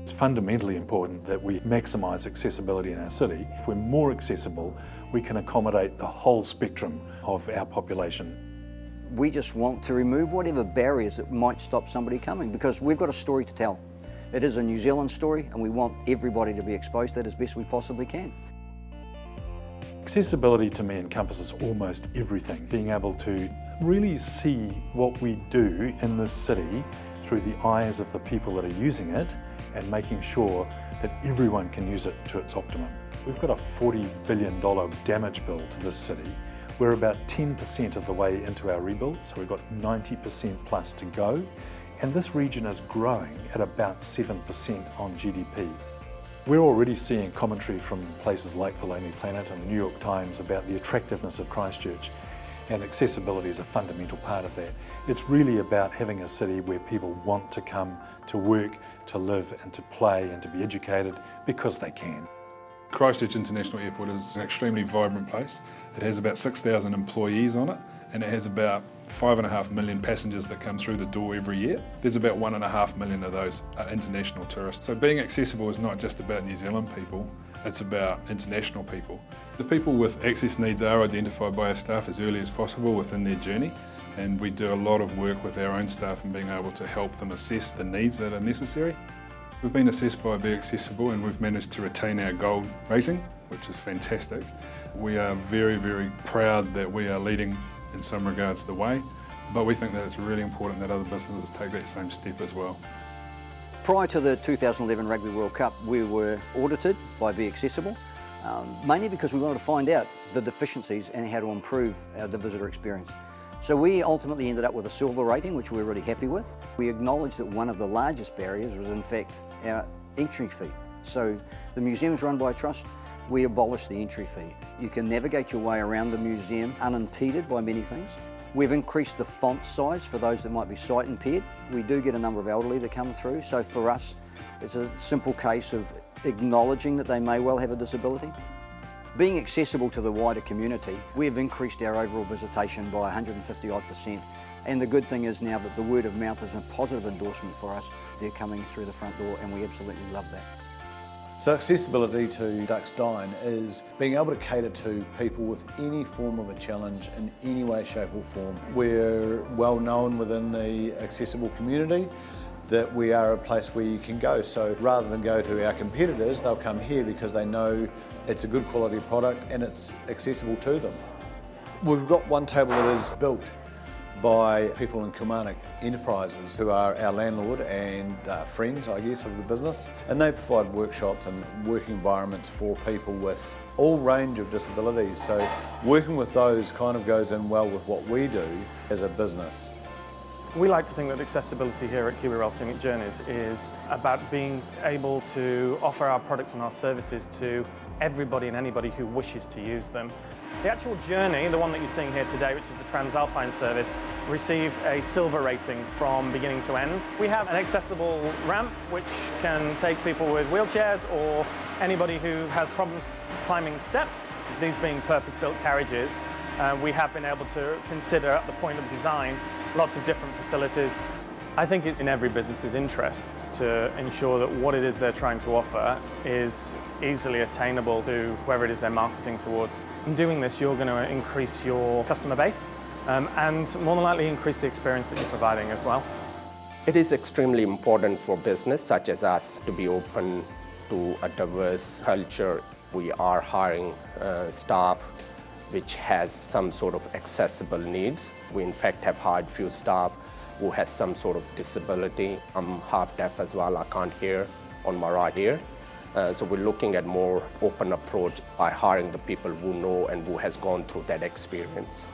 It's fundamentally important that we maximise accessibility in our city. If we're more accessible, we can accommodate the whole spectrum of our population. We just want to remove whatever barriers that might stop somebody coming, because we've got a story to tell. It is a New Zealand story, and we want everybody to be exposed to it as best we possibly can. Accessibility to me encompasses almost everything. Being able to really see what we do in this city through the eyes of the people that are using it, and making sure that everyone can use it to its optimum. We've got a $40 billion damage bill to this city. We're about 10% of the way into our rebuild, so we've got 90% plus to go. And this region is growing at about 7% on GDP. We're already seeing commentary from places like the Lonely Planet and the New York Times about the attractiveness of Christchurch, and accessibility is a fundamental part of that. It's really about having a city where people want to come to work, to live and to play and to be educated because they can. Christchurch International Airport is an extremely vibrant place. It has about 6,000 employees on it, and it has about 5.5 million passengers that come through the door every year. There's about 1.5 million of those are international tourists. So being accessible is not just about New Zealand people, it's about international people. The people with access needs are identified by our staff as early as possible within their journey, and we do a lot of work with our own staff in being able to help them assess the needs that are necessary. We've been assessed by Be Accessible, and we've managed to retain our gold rating, which is fantastic. We are very, very proud that we are leading in some regards the way, but we think that it's really important that other businesses take that same step as well. Prior to the 2011 Rugby World Cup, we were audited by Be Accessible, mainly because we wanted to find out the deficiencies and how to improve the visitor experience. So we ultimately ended up with a silver rating, which we're really happy with. We acknowledged that one of the largest barriers was in fact our entry fee. So the museum's run by a trust. We abolished the entry fee. You can navigate your way around the museum unimpeded by many things. We've increased the font size for those that might be sight impaired. We do get a number of elderly that come through, so for us it's a simple case of acknowledging that they may well have a disability. Being accessible to the wider community, we've increased our overall visitation by 150-odd%. And the good thing is now that the word of mouth is a positive endorsement for us. They're coming through the front door, and we absolutely love that. So accessibility to Dine is being able to cater to people with any form of a challenge in any way, shape or form. We're well known within the accessible community that we are a place where you can go. So rather than go to our competitors, they'll come here because they know it's a good quality product and it's accessible to them. We've got one table that is built by people in Kilmarnock Enterprises, who are our landlord and friends, I guess, of the business. And they provide workshops and working environments for people with all range of disabilities. So working with those kind of goes in well with what we do as a business. We like to think that accessibility here at KiwiRail Scenic Journeys is about being able to offer our products and our services to everybody and anybody who wishes to use them. The actual journey, the one that you're seeing here today, which is the Transalpine service, received a silver rating from beginning to end. We have an accessible ramp which can take people with wheelchairs or anybody who has problems climbing steps. These being purpose-built carriages, we have been able to consider at the point of design lots of different facilities. I think it's in every business's interests to ensure that what it is they're trying to offer is easily attainable to whoever it is they're marketing towards. In doing this, you're going to increase your customer base and more than likely increase the experience that you're providing as well. It is extremely important for business such as us to be open to a diverse culture. We are hiring staff which has some sort of accessible needs. We in fact have hired few staff who has some sort of disability. I'm half deaf as well, I can't hear on my right ear. So we're looking at more open approach by hiring the people who know and who has gone through that experience.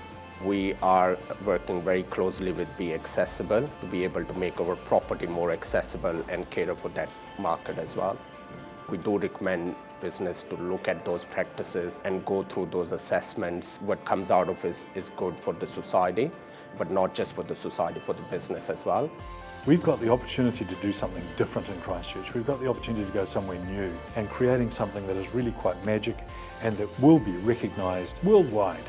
We are working very closely with Be Accessible to be able to make our property more accessible and cater for that market as well. We do recommend business to look at those practices and go through those assessments. What comes out of it is good for the society, but not just for the society, for the business as well. We've got the opportunity to do something different in Christchurch. We've got the opportunity to go somewhere new and creating something that is really quite magic and that will be recognised worldwide.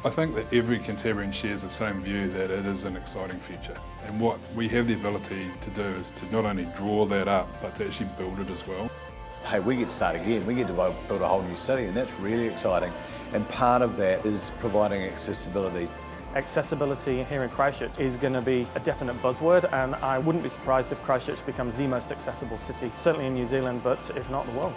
I think that every Canterburyan shares the same view that it is an exciting future. And what we have the ability to do is to not only draw that up, but to actually build it as well. Hey, we get to start again. We get to build a whole new city, and that's really exciting. And part of that is providing accessibility. Accessibility here in Christchurch is going to be a definite buzzword, and I wouldn't be surprised if Christchurch becomes the most accessible city, certainly in New Zealand, but if not the world.